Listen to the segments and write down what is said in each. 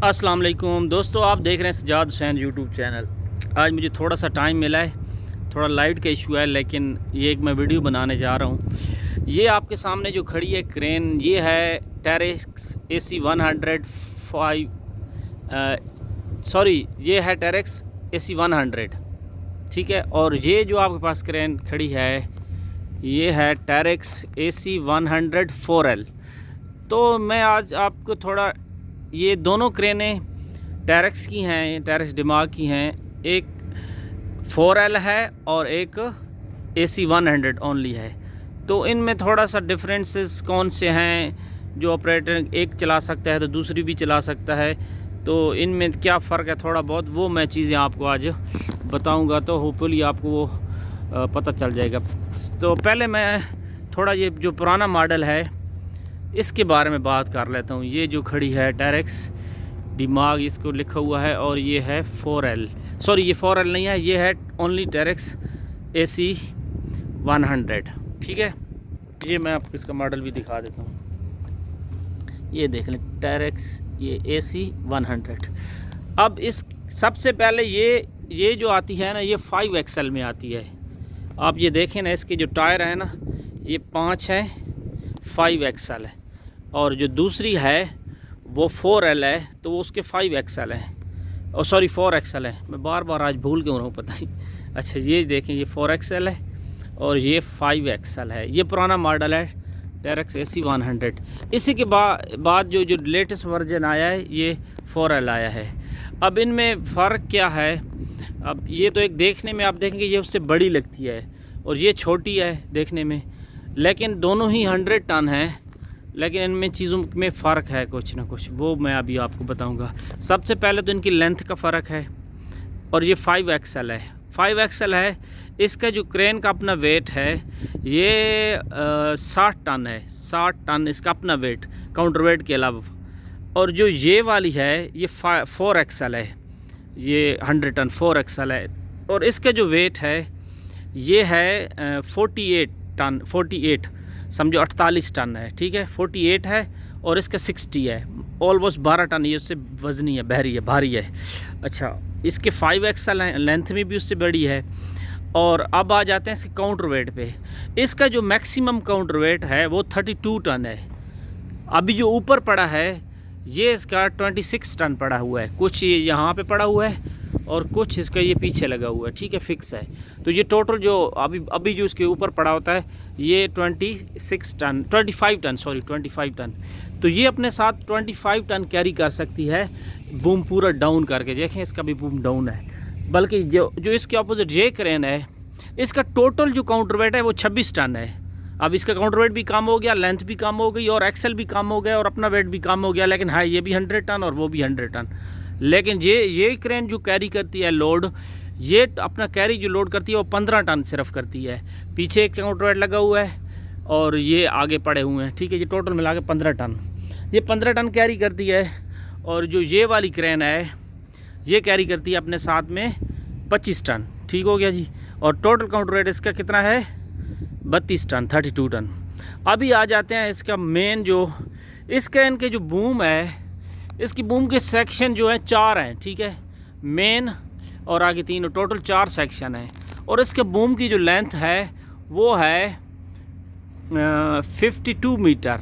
अस्सलाम वालेकुम दोस्तों, आप देख रहे हैं सजाद हुसैन यूट्यूब चैनल। आज मुझे थोड़ा सा टाइम मिला है, थोड़ा लाइट का इशू है, लेकिन ये एक मैं वीडियो बनाने जा रहा हूँ। ये आपके सामने जो खड़ी है क्रेन, ये है टेरेक्स AC 105 सॉरी ये है टेरेक्स AC 100, ठीक है। और ये जो आपके पास क्रेन खड़ी है, ये है टेरेक्स AC 100 4L। तो मैं आज आपको थोड़ा, ये दोनों क्रेनें टेरेक्स की हैं, टेरेक्स दिमाग की हैं। एक 4L है और एक AC 100 ओनली है। तो इनमें थोड़ा सा डिफरेंसेस कौन से हैं, जो ऑपरेटर एक चला सकता है तो दूसरी भी चला सकता है, तो इनमें क्या फ़र्क है थोड़ा बहुत, वो मैं चीज़ें आपको आज बताऊंगा। तो होपफुली आपको वो पता चल जाएगा। तो पहले मैं थोड़ा ये जो पुराना मॉडल है इसके बारे में बात कर लेता हूँ। ये जो खड़ी है टेरेक्स दिमाग, इसको लिखा हुआ है, और ये है 4L, सॉरी ये 4L नहीं है, ये है ओनली टेरेक्स AC 100, ठीक है। ये मैं आपको इसका मॉडल भी दिखा देता हूँ। ये देख लें टेरेक्स, ये AC 100। अब इस सबसे पहले ये जो आती है ना, ये 5XL में आती है। आप ये देखें ना, इसके जो टायर है ना, ये 5 है, 5XL है। और जो दूसरी है वो 4L है, तो वो उसके 5XL है, और सॉरी 4XL है। मैं बार बार आज भूल क्यों रहा हूँ, पता नहीं। अच्छा ये देखें, ये 4XL है और ये 5XL है। ये पुराना मॉडल है टेरेक्स AC 100। इसी के बाद जो लेटेस्ट वर्जन आया है, ये 4L आया है। अब इनमें फ़र्क क्या है? अब ये तो एक देखने में आप देखेंगे ये उससे बड़ी लगती है, और ये छोटी है देखने में, लेकिन दोनों ही 100 टन हैं। लेकिन इनमें चीज़ों में फ़र्क है कुछ ना कुछ, वो मैं अभी आपको बताऊंगा। सबसे पहले तो इनकी लेंथ का फ़र्क है। और ये 5XL है, 5XL है। इसका जो क्रेन का अपना वेट है, ये 60 टन है, 60 टन इसका अपना वेट, काउंटर वेट के अलावा। और जो ये वाली है, ये 4XL है, ये 100 टन 4XL है। और इसका जो वेट है, ये है 48 टन, 48 समझो 48 टन है, ठीक है। 48 है और इसका 60 है, ऑलमोस्ट 12 टन। ये उससे वजनी है, भारी है। अच्छा, इसके 5XL है, लेंथ में भी उससे बड़ी है। और अब आ जाते हैं इसके काउंटर वेट पे। इसका जो मैक्सिमम काउंटर वेट है वो 32 टन है। अभी जो ऊपर पड़ा है, ये इसका 26 टन पड़ा हुआ है। कुछ ये यहाँ पे पड़ा हुआ है और कुछ इसका ये पीछे लगा हुआ है, ठीक है, फिक्स है। तो ये टोटल जो अभी जो इसके ऊपर पड़ा होता है, ये 25 टन। तो ये अपने साथ 25 टन कैरी कर सकती है, बूम पूरा डाउन करके। देखें इसका भी बूम डाउन है। बल्कि जो इसके अपोजिट ये क्रेन है, इसका टोटल जो काउंटर वेट है वो 26 टन है। अब इसका काउंटर वेट भी कम हो गया, लेंथ भी कम हो गई, और एक्सल भी कम हो गया, और अपना वेट भी कम हो गया। लेकिन हाँ, ये भी 100 टन और वो भी 100 टन। लेकिन ये क्रेन जो कैरी करती है लोड, ये अपना कैरी जो लोड करती है वो 15 टन सिर्फ करती है। पीछे एक काउंटर वेट लगा हुआ है और ये आगे पड़े हुए हैं, ठीक है। ये टोटल मिला के 15 टन, ये 15 टन कैरी करती है। और जो ये वाली क्रेन है, ये कैरी करती है अपने साथ में 25 टन, ठीक हो गया जी। और टोटल काउंटर वेट इसका कितना है? 32 टन, 32 टन। अभी आ जाते हैं इसका मेन, जो इस क्रेन के जो बूम है, इसकी बूम के सेक्शन जो हैं 4 हैं, ठीक है। मेन और आगे 3, टोटल 4 सेक्शन हैं। और इसके बूम की जो लेंथ है वो है 52 मीटर।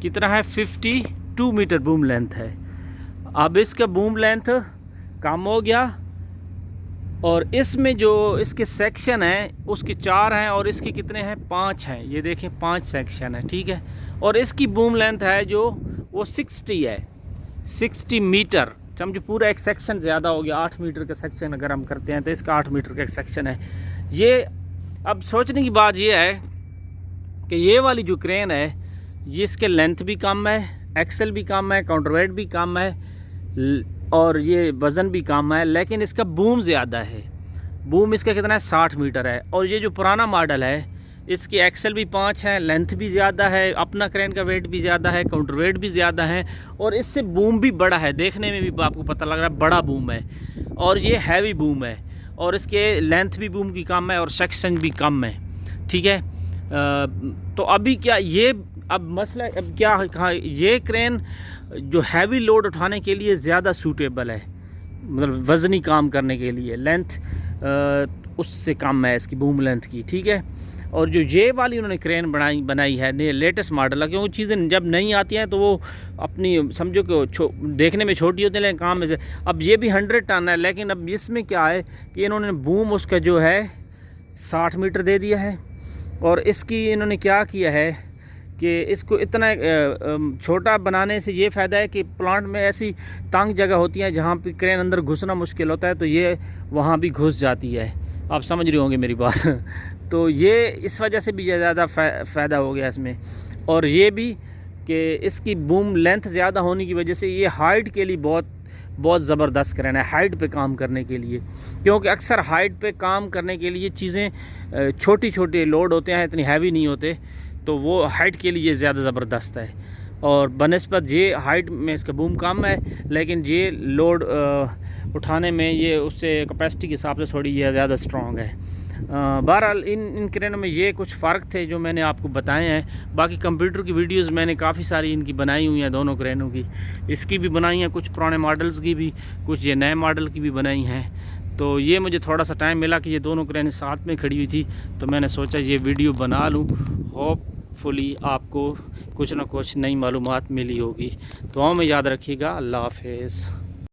कितना है? 52 मीटर बूम लेंथ है। अब इसका बूम लेंथ कम हो गया, और इसमें जो इसके सेक्शन हैं उसके 4 हैं, और इसके कितने हैं? 5 हैं। ये देखें 5 सेक्शन है, ठीक है। और इसकी बूम लेंथ है जो वो 60 है, 60 मीटर। समझो पूरा एक सेक्शन ज़्यादा हो गया। 8 मीटर का सेक्शन अगर हम करते हैं तो इसका 8 मीटर का एक सेक्शन है ये। अब सोचने की बात ये है कि ये वाली जो क्रेन है, ये इसके लेंथ भी कम है, एक्सल भी कम है, काउंटर वेट भी कम है, और ये वज़न भी कम है, लेकिन इसका बूम ज़्यादा है। बूम इसका कितना है? 60 मीटर है। और ये जो पुराना मॉडल है, इसकी एक्सल भी 5 है, लेंथ भी ज़्यादा है, अपना क्रेन का वेट भी ज़्यादा है, काउंटर वेट भी ज़्यादा है, और इससे बूम भी बड़ा है। देखने में भी आपको पता लग रहा है बड़ा बूम है, और ये हैवी बूम है, और इसके लेंथ भी बूम की कम है और सेक्शन भी कम है, ठीक है। तो अभी क्या ये अब मसला अब क्या कहाँ, ये क्रेन जो हैवी लोड उठाने के लिए ज़्यादा सूटेबल है, मतलब वज़नी काम करने के लिए। लेंथ उससे कम है इसकी बूम लेंथ की, ठीक है। और जो ये वाली उन्होंने क्रेन बनाई है लेटेस्ट मॉडल है, क्योंकि चीज़ें जब नहीं आती हैं तो वो अपनी समझो कि देखने में छोटी होती है लेकिन काम में से। अब ये भी 100 टन है, लेकिन अब इसमें क्या है कि इन्होंने बूम उसका जो है 60 मीटर दे दिया है। और इसकी इन्होंने क्या किया है कि इसको इतना छोटा बनाने से ये फ़ायदा है कि प्लांट में ऐसी तंग जगह होती है जहाँ पे क्रेन अंदर घुसना मुश्किल होता है, तो ये वहाँ भी घुस जाती है। आप समझ रहे होंगे मेरी बात तो ये इस वजह से भी ज़्यादा फ़ायदा हो गया इसमें। और ये भी कि इसकी बूम लेंथ ज़्यादा होने की वजह से ये हाइट के लिए बहुत ज़बरदस्त क्रेन है, हाइट पे काम करने के लिए। क्योंकि अक्सर हाइट पे काम करने के लिए चीज़ें छोटी छोटे लोड होते हैं, इतनी हैवी नहीं होते, तो वो हाइट के लिए ज़्यादा ज़बरदस्त है। और बनस्पत ये हाइट में इसका बूम कम है, लेकिन ये लोड उठाने में ये उससे कैपेसिटी के हिसाब से थोड़ी ये ज़्यादा स्ट्रॉन्ग है। बहरहाल इन क्रेनों में ये कुछ फ़र्क थे जो मैंने आपको बताए हैं। बाकी कंप्यूटर की वीडियोस मैंने काफ़ी सारी इनकी बनाई हुई हैं, दोनों क्रेनों की। इसकी भी बनाई हैं, कुछ पुराने मॉडल्स की भी, कुछ ये नए मॉडल की भी बनाई हैं। तो ये मुझे थोड़ा सा टाइम मिला कि ये दोनों क्रेनें साथ में खड़ी हुई थी, तो मैंने सोचा ये वीडियो बना लूँ। होपफुली आपको कुछ ना कुछ नई मालूमात मिली होगी। दुआओं में याद रखिएगा। अल्लाह हाफ़िज़।